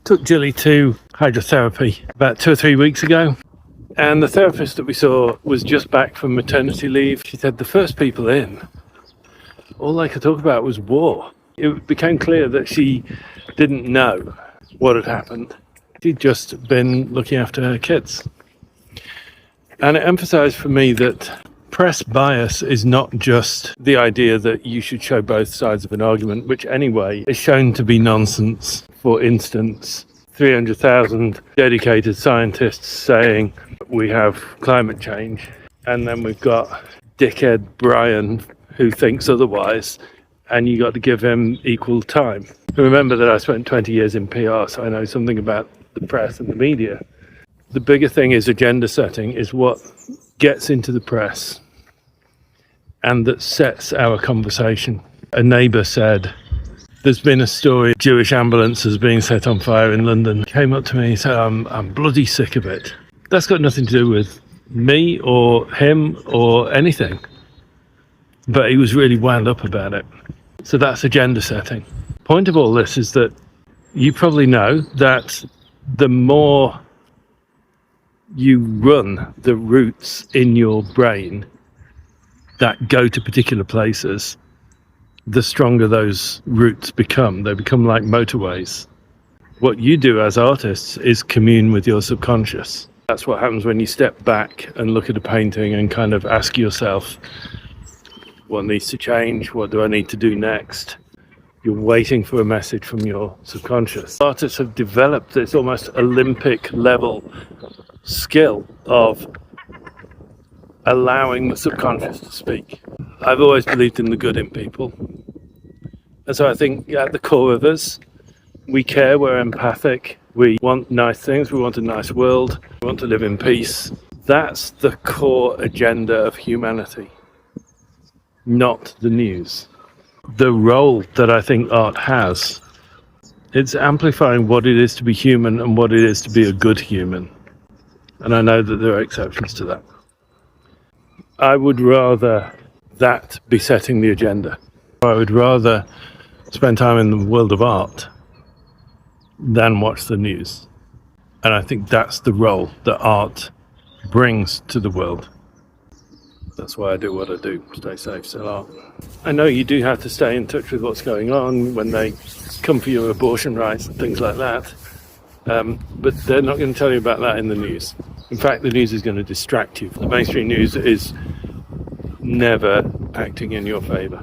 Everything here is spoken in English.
Took Jilly to hydrotherapy about 2 or 3 weeks ago, and the therapist that we saw was just back from maternity leave. She said the first people in, all they could talk about was war. It became clear that she didn't know what had happened. She'd just been looking after her kids. And it emphasised for me that press bias is not just the idea that you should show both sides of an argument, which anyway is shown to be nonsense. For instance, 300,000 dedicated scientists saying we have climate change, and then we've got dickhead Brian who thinks otherwise, and you got to give him equal time. Remember that I spent 20 years in PR, so I know something about the press and the media. The bigger thing is agenda setting, is what gets into the press and that sets our conversation. A neighbour said, there's been a story, Jewish ambulances being set on fire in London. Came up to me and said, I'm bloody sick of it. That's got nothing to do with me or him or anything. But he was really wound up about it. So that's agenda setting. Point of all this is that you probably know that the more you run the routes in your brain that go to particular places, the stronger those routes become. They become like motorways. What you do as artists is commune with your subconscious. That's what happens when you step back and look at a painting and kind of ask yourself, what needs to change? What do I need to do next? You're waiting for a message from your subconscious. Artists have developed this almost Olympic level skill of allowing the subconscious to speak. I've always believed in the good in people. And so I think at the core of us, we care, we're empathic, we want nice things, we want a nice world, we want to live in peace. That's the core agenda of humanity, not the news. The role that I think art has, it's amplifying what it is to be human and what it is to be a good human. And I know that there are exceptions to that. I would rather that be setting the agenda. I would rather spend time in the world of art than watch the news. And I think that's the role that art brings to the world. That's why I do what I do. Stay safe, sell art. I know you do have to stay in touch with what's going on when they come for your abortion rights and things like that. But they're not going to tell you about that in the news. In fact, the news is going to distract you. The mainstream news is never acting in your favour.